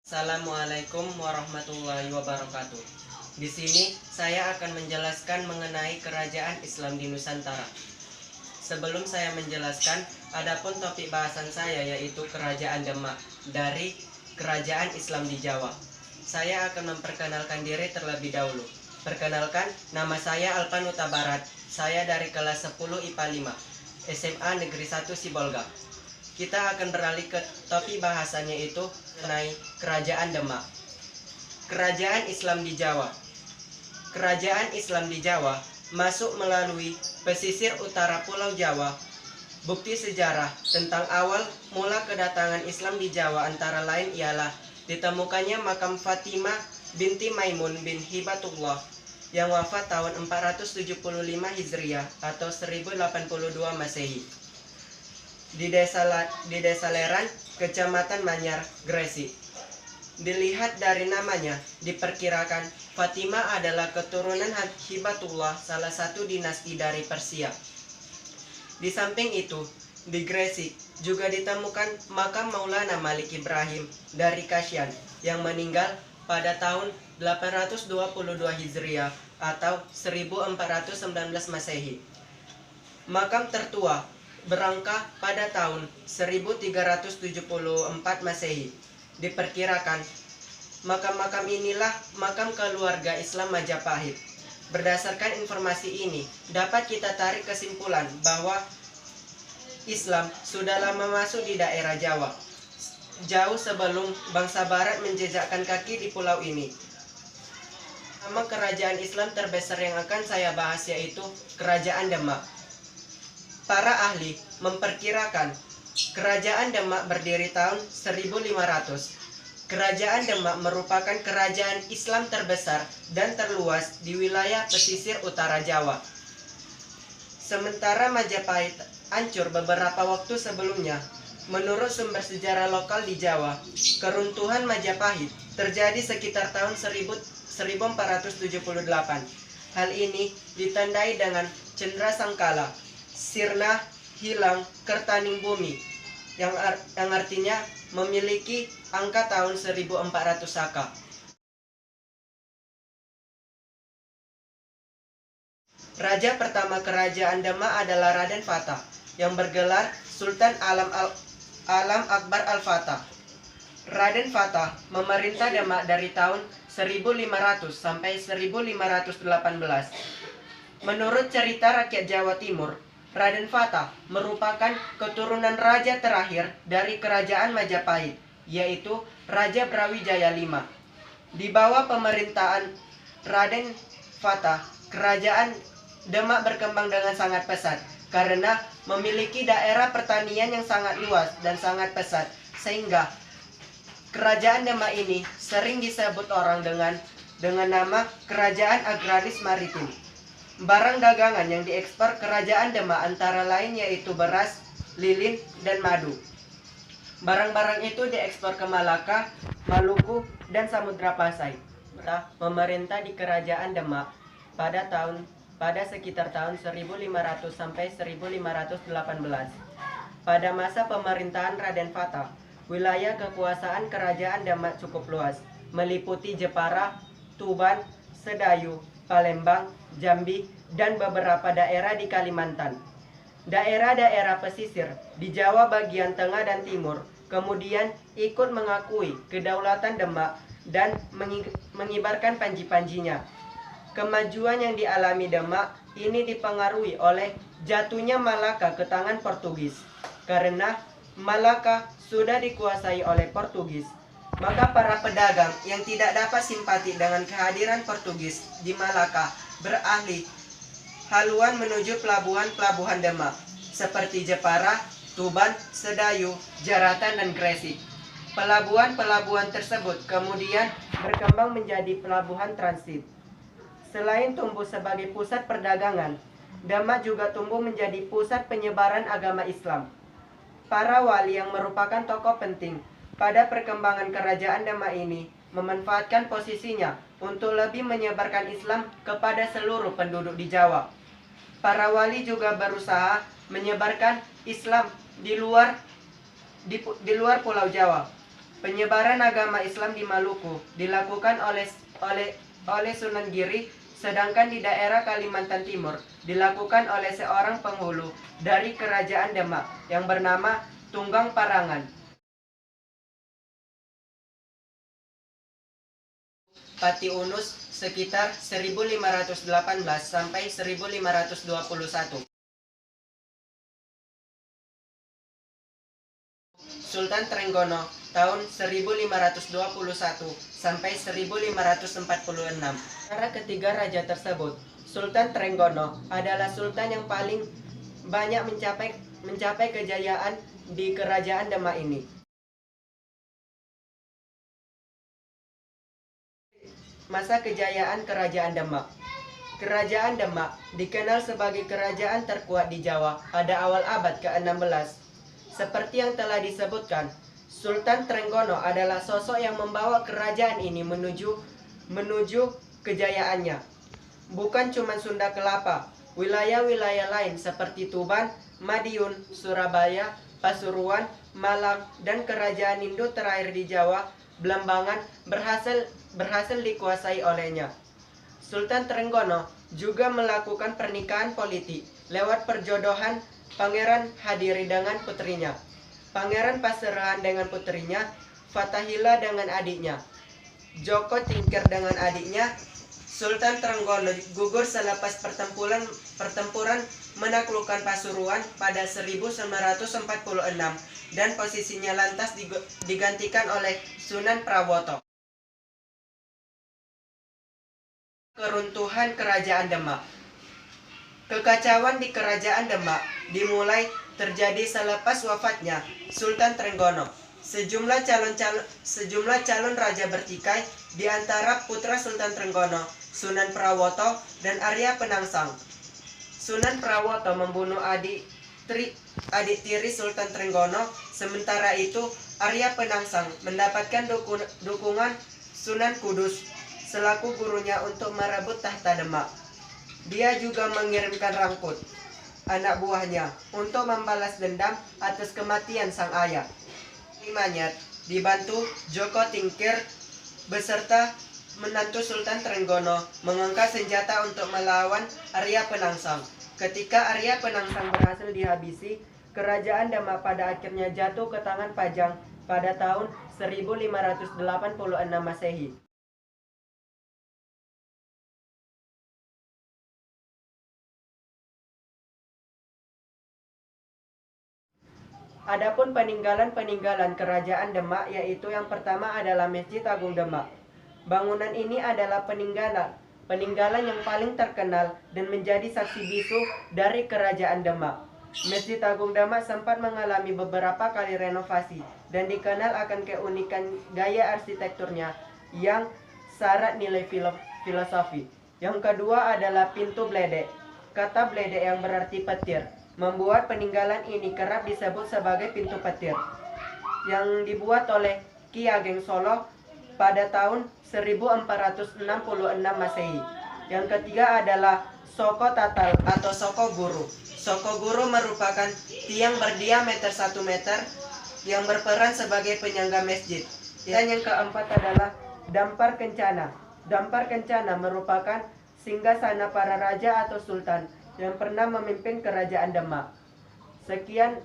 Assalamualaikum warahmatullahi wabarakatuh. Di sini saya akan menjelaskan mengenai kerajaan Islam di Nusantara. Sebelum saya menjelaskan, adapun topik bahasan saya yaitu Kerajaan Demak dari Kerajaan Islam di Jawa. Saya akan memperkenalkan diri terlebih dahulu. Perkenalkan, nama saya Alpan Huta Barat. Saya dari kelas 10 IPA 5, SMA Negeri 1 Sibolga. Kita akan beralih ke topik bahasannya itu mengenai Kerajaan Demak. Kerajaan Islam di Jawa. Kerajaan Islam di Jawa masuk melalui pesisir utara Pulau Jawa. Bukti sejarah tentang awal mula kedatangan Islam di Jawa antara lain ialah ditemukannya makam Fatimah binti Maimun bin Hibatullah yang wafat tahun 475 Hijriah atau 1082 Masehi di desa Leran, Kecamatan Manyar, Gresik. Dilihat dari namanya, diperkirakan Fatimah adalah keturunan Hibatullah, salah satu dinasti dari Persia. Di samping itu, di Gresik juga ditemukan makam Maulana Malik Ibrahim dari Kasyan yang meninggal pada tahun 822 Hijriah atau 1419 Masehi. Makam tertua berangka pada tahun 1374 Masehi. Diperkirakan makam-makam inilah makam keluarga Islam Majapahit. Berdasarkan informasi ini, dapat kita tarik kesimpulan bahwa Islam sudah lama masuk di daerah Jawa, jauh sebelum bangsa Barat menjejakkan kaki di pulau ini. Nama kerajaan Islam terbesar yang akan saya bahas yaitu Kerajaan Demak. Para ahli memperkirakan Kerajaan Demak berdiri tahun 1500. Kerajaan Demak merupakan kerajaan Islam terbesar dan terluas di wilayah pesisir utara Jawa. Sementara Majapahit hancur beberapa waktu sebelumnya, menurut sumber sejarah lokal di Jawa, keruntuhan Majapahit terjadi sekitar tahun 1478. Hal ini ditandai dengan cendera sangkala, sirna, hilang, kertaning bumi, yang artinya memiliki angka tahun 1400 Saka. Raja pertama Kerajaan Demak adalah Raden Fatah, yang bergelar Sultan Alam Akbar Al-Fatah. Raden Fatah memerintah Demak dari tahun 1500 sampai 1518. Menurut cerita rakyat Jawa Timur, Raden Fatah merupakan keturunan raja terakhir dari Kerajaan Majapahit, yaitu Raja Brawijaya V. Di bawah pemerintahan Raden Fatah, Kerajaan Demak berkembang dengan sangat pesat karena memiliki daerah pertanian yang sangat luas dan sangat pesat, sehingga Kerajaan Demak ini sering disebut orang dengan nama Kerajaan Agraris Maritim. Barang dagangan yang diekspor Kerajaan Demak antara lain yaitu beras, lilin, dan madu. Barang-barang itu diekspor ke Malaka, Maluku, dan Samudra Pasai. Memerintah di Kerajaan Demak pada sekitar tahun 1500 sampai 1518. Pada masa pemerintahan Raden Fatah, wilayah kekuasaan Kerajaan Demak cukup luas, meliputi Jepara, Tuban, Sedayu, Palembang, Jambi, dan beberapa daerah di Kalimantan. Daerah-daerah pesisir di Jawa bagian tengah dan timur kemudian ikut mengakui kedaulatan Demak dan mengibarkan panji-panjinya. Kemajuan yang dialami Demak ini dipengaruhi oleh jatuhnya Malaka ke tangan Portugis. Karena Malaka sudah dikuasai oleh Portugis, maka para pedagang yang tidak dapat simpati dengan kehadiran Portugis di Malaka beralih haluan menuju pelabuhan-pelabuhan Demak seperti Jepara, Tuban, Sedayu, Jaratan, dan Gresik. Pelabuhan-pelabuhan tersebut kemudian berkembang menjadi pelabuhan transit. Selain tumbuh sebagai pusat perdagangan, Demak juga tumbuh menjadi pusat penyebaran agama Islam. Para wali yang merupakan tokoh penting pada perkembangan Kerajaan Demak ini memanfaatkan posisinya untuk lebih menyebarkan Islam kepada seluruh penduduk di Jawa. Para wali juga berusaha menyebarkan Islam di luar Pulau Jawa. Penyebaran agama Islam di Maluku dilakukan oleh Sunan Giri, sedangkan di daerah Kalimantan Timur dilakukan oleh seorang penghulu dari Kerajaan Demak yang bernama Tunggang Parangan. Pati Unus sekitar 1518 sampai 1521. Sultan Trenggono tahun 1521 sampai 1546. Antara ketiga raja tersebut, Sultan Trenggono adalah sultan yang paling banyak mencapai kejayaan di Kerajaan Demak ini. Masa kejayaan Kerajaan Demak. Kerajaan Demak dikenal sebagai kerajaan terkuat di Jawa pada awal abad ke-16. Seperti yang telah disebutkan, Sultan Trenggono adalah sosok yang membawa kerajaan ini menuju kejayaannya. Bukan cuma Sunda Kelapa, wilayah-wilayah lain seperti Tuban, Madiun, Surabaya, Pasuruan, Malang, dan kerajaan Indo terakhir di Jawa, Blambangan, berhasil dikuasai olehnya. Sultan Trenggono juga melakukan pernikahan politik lewat perjodohan Pangeran Hadiri dengan putrinya, Pangeran Paserahan dengan putrinya, Fatahillah dengan adiknya, Joko Tingkir dengan adiknya. Sultan Trenggono gugur selepas pertempuran menaklukkan Pasuruan pada 1946 dan posisinya lantas digantikan oleh Sunan Prawoto. Keruntuhan Kerajaan Demak. Kekacauan di Kerajaan Demak dimulai terjadi selepas wafatnya Sultan Trenggono. Sejumlah calon raja bertikai di antara putra Sultan Trenggono, Sunan Prawoto dan Arya Penangsang. Sunan Prawoto membunuh adik tiri Sultan Trenggono, sementara itu Arya Penangsang mendapatkan dukungan Sunan Kudus selaku gurunya untuk merebut tahta Demak. Dia juga mengirimkan Rangkut, anak buahnya, untuk membalas dendam atas kematian sang ayah. Manyat dibantu Joko Tingkir beserta menantu Sultan Trenggono mengangkat senjata untuk melawan Arya Penangsang. Ketika Arya Penangsang berhasil dihabisi, Kerajaan Demak pada akhirnya jatuh ke tangan Pajang pada tahun 1586 Masehi. Adapun peninggalan Kerajaan Demak, yaitu yang pertama adalah Masjid Agung Demak. Bangunan ini adalah peninggalan yang paling terkenal dan menjadi saksi bisu dari Kerajaan Demak. Masjid Agung Demak sempat mengalami beberapa kali renovasi dan dikenal akan keunikan gaya arsitekturnya yang syarat nilai filosofi. Yang kedua adalah pintu bledek. Kata bledek yang berarti petir membuat peninggalan ini kerap disebut sebagai pintu petir, yang dibuat oleh Ki Ageng Solo pada tahun 1466 Masehi. Yang ketiga adalah Soko Tatal atau Soko Guru. Soko Guru merupakan tiang berdiameter 1 meter yang berperan sebagai penyangga masjid. Dan yang keempat adalah Dampar Kencana. Dampar Kencana merupakan singgasana para raja atau sultan yang pernah memimpin Kerajaan Demak. Sekian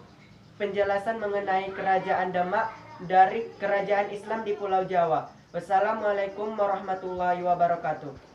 penjelasan mengenai Kerajaan Demak dari Kerajaan Islam di Pulau Jawa. Wassalamualaikum warahmatullahi wabarakatuh.